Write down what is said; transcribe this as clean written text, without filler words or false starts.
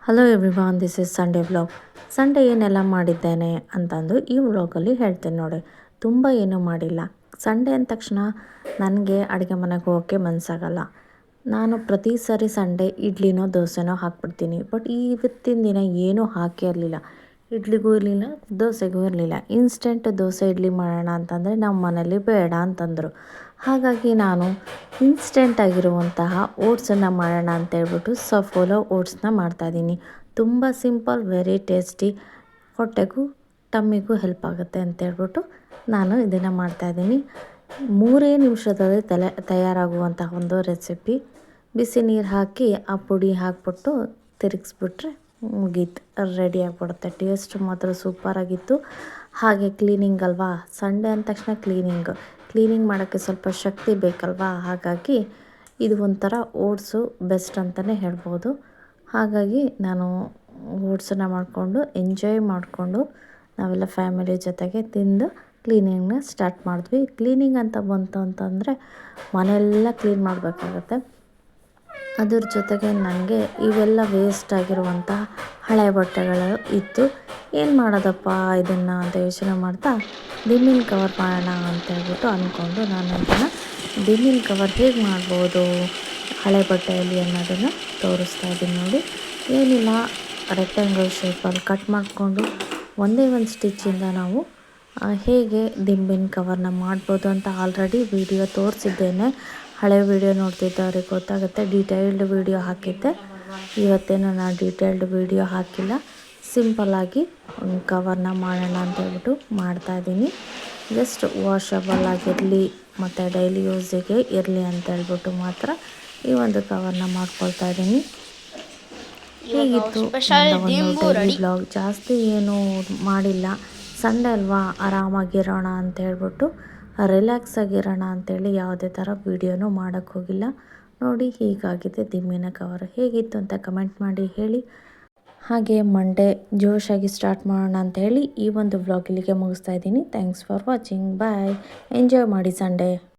Hello everyone, this is Sunday vlog. Sunday ಏನೆಲ್ಲ ಮಾಡಿದ್ದೇನೆ ಅಂತಂದು ಈ ವ್ಲಾಗಲ್ಲಿ ಹೇಳ್ತೇನೆ ನೋಡಿ. ತುಂಬ ಏನೂ ಮಾಡಿಲ್ಲ. ಸಂಡೇ ಅಂದ ತಕ್ಷಣ ನನಗೆ ಅಡುಗೆ ಮನೆಗೆ ಹೋಗೋಕ್ಕೆ ಮನಸ್ಸಾಗಲ್ಲ. ನಾನು ಪ್ರತಿ ಸಾರಿ ಸಂಡೇ ಇಡ್ಲಿನೋ ದೋಸೆನೋ ಹಾಕ್ಬಿಡ್ತೀನಿ. ಬಟ್ ಇವತ್ತಿನ ದಿನ ಏನೂ ಹಾಕೇ ಇರಲಿಲ್ಲ. ಇಡ್ಲಿಗೂ ಇರಲಿಲ್ಲ, ದೋಸೆಗೂ ಇರಲಿಲ್ಲ. ಇನ್ಸ್ಟೆಂಟ್ ದೋಸೆ ಇಡ್ಲಿ ಮಾಡೋಣ ಅಂತಂದರೆ ನಮ್ಮ ಮನೇಲಿ ಬೇಡ ಅಂತಂದರು. ಹಾಗಾಗಿ ನಾನು ಇನ್ಸ್ಟೆಂಟ್ ಆಗಿರುವಂತಹ ಓಟ್ಸನ್ನು ಮಾಡೋಣ ಅಂತೇಳ್ಬಿಟ್ಟು ಸಫೋಲೋ ಓಟ್ಸ್ನ ಮಾಡ್ತಾಯಿದ್ದೀನಿ. ತುಂಬ ಸಿಂಪಲ್, ವೆರಿ ಟೇಸ್ಟಿ, ಹೊಟ್ಟೆಗೂ ಟಮ್ಮಿಗೂ ಹೆಲ್ಪ್ ಆಗುತ್ತೆ ಅಂತೇಳ್ಬಿಟ್ಟು ನಾನು ಇದನ್ನು ಮಾಡ್ತಾಯಿದ್ದೀನಿ. 3 ನಿಮಿಷದಲ್ಲಿ ತಯಾರಾಗುವಂತಹ ಒಂದು ರೆಸಿಪಿ. ಬಿಸಿ ನೀರು ಹಾಕಿ ಆ ಪುಡಿ ಹಾಕ್ಬಿಟ್ಟು ತಿರುಗಿಸ್ಬಿಟ್ರೆ ಮುಗೀತು, ರೆಡಿ ಆಗಿಬಿಡುತ್ತೆ. ಟೇಸ್ಟ್ ಮಾತ್ರ ಸೂಪರಾಗಿತ್ತು. ಹಾಗೆ ಕ್ಲೀನಿಂಗ್ ಅಲ್ವಾ, ಸಂಡೇ ಅಂದ ತಕ್ಷಣ ಕ್ಲೀನಿಂಗ್ ಮಾಡೋಕ್ಕೆ ಸ್ವಲ್ಪ ಶಕ್ತಿ ಬೇಕಲ್ವಾ. ಹಾಗಾಗಿ ಇದು ಒಂಥರ ಓಟ್ಸು ಬೆಸ್ಟ್ ಅಂತಲೇ ಹೇಳ್ಬೋದು. ಹಾಗಾಗಿ ನಾನು ಓಟ್ಸನ್ನು ಮಾಡಿಕೊಂಡು ಎಂಜಾಯ್ ಮಾಡಿಕೊಂಡು ನಾವೆಲ್ಲ ಫ್ಯಾಮಿಲಿ ಜೊತೆಗೆ ತಿಂದು ಕ್ಲೀನಿಂಗ್ನ ಸ್ಟಾರ್ಟ್ ಮಾಡಿದ್ವಿ. ಕ್ಲೀನಿಂಗ್ ಅಂತ ಬಂತು ಅಂತಂದರೆ ಮನೆಯೆಲ್ಲ ಕ್ಲೀನ್ ಮಾಡಬೇಕಾಗತ್ತೆ. ಅದ್ರ ಜೊತೆಗೆ ನನಗೆ ಇವೆಲ್ಲ ವೇಸ್ಟ್ ಆಗಿರುವಂಥ ಹಳೆ ಬಟ್ಟೆಗಳು ಇತ್ತು. ಏನು ಮಾಡೋದಪ್ಪ ಇದನ್ನು ಅಂತ ಯೋಚನೆ ಮಾಡ್ತಾ ದಿಮ್ಮಿನ ಕವರ್ ಮಾಡೋಣ ಅಂತೇಳ್ಬಿಟ್ಟು ಅಂದ್ಕೊಂಡು ನಾನು ಇದನ್ನು ದಿಮ್ಮಿನ ಕವರ್ ಹೇಗೆ ಮಾಡ್ಬೋದು ಹಳೆ ಬಟ್ಟೆಯಲ್ಲಿ ಅನ್ನೋದನ್ನು ತೋರಿಸ್ತಾ ಇದ್ದೀನಿ ನೋಡಿ. ಏನಿಲ್ಲ, ರೆಕ್ಟ್ಯಾಂಗಲ್ ಶೇಪಲ್ಲಿ ಕಟ್ ಮಾಡಿಕೊಂಡು ಒಂದೇ ಒಂದು ಸ್ಟಿಚ್ಚಿಂದ ನಾವು ಹೇಗೆ ದಿಂಬಿನ ಕವರ್ನ ಮಾಡ್ಬೋದು ಅಂತ ಆಲ್ರೆಡಿ ವಿಡಿಯೋ ತೋರಿಸಿದ್ದೇನೆ. ಹಳೆ ವಿಡಿಯೋ ನೋಡ್ತಿದ್ದವ್ರಿಗೆ ಗೊತ್ತಾಗುತ್ತೆ. ಡೀಟೇಲ್ಡ್ ವಿಡಿಯೋ ಹಾಕಿದ್ದೆ. ಇವತ್ತೇನು ನಾನು ಡೀಟೇಲ್ಡ್ ವಿಡಿಯೋ ಹಾಕಿಲ್ಲ. ಸಿಂಪಲ್ಲಾಗಿ ಕವರ್ನ ಮಾಡೋಣ ಅಂತೇಳ್ಬಿಟ್ಟು ಮಾಡ್ತಾಯಿದ್ದೀನಿ. ಜಸ್ಟ್ ವಾಷಬಲ್ ಆಗಿರಲಿ ಮತ್ತು ಡೈಲಿ ಯೂಸಿಗೆ ಇರಲಿ ಅಂತೇಳ್ಬಿಟ್ಟು ಮಾತ್ರ ಈ ಒಂದು ಕವರ್ನ ಮಾಡ್ಕೊಳ್ತಾ ಇದ್ದೀನಿ. ಹೇಗಿತ್ತು ಡೈಲಿ ಬ್ಲಾಗ್? ಜಾಸ್ತಿ ಏನೂ ಮಾಡಿಲ್ಲ. ಸಂಡೇ ಅಲ್ವಾ, ಆರಾಮಾಗಿರೋಣ ಅಂತ ಹೇಳ್ಬಿಟ್ಟು ರಿಲ್ಯಾಕ್ಸ್ ಆಗಿರೋಣ ಅಂಥೇಳಿ ಯಾವುದೇ ಥರ ವೀಡಿಯೋನೂ ಮಾಡೋಕ್ಕೆ ಹೋಗಿಲ್ಲ. ನೋಡಿ, ಹೀಗಾಗಿದೆ ದಿಮ್ಮಿನ ಕವರ್. ಹೇಗಿತ್ತು ಅಂತ ಕಮೆಂಟ್ ಮಾಡಿ ಹೇಳಿ. ಹಾಗೆ ಮಂಡೇ ಜೋಶಾಗಿ ಸ್ಟಾರ್ಟ್ ಮಾಡೋಣ ಅಂತ ಹೇಳಿ ಈ ಒಂದು ವ್ಲಾಗ್ ಇಲ್ಲಿಗೆ ಮುಗಿಸ್ತಾ ಇದ್ದೀನಿ. Thanks for watching. Bye. Enjoy ಮಾಡಿ ಸಂಡೇ.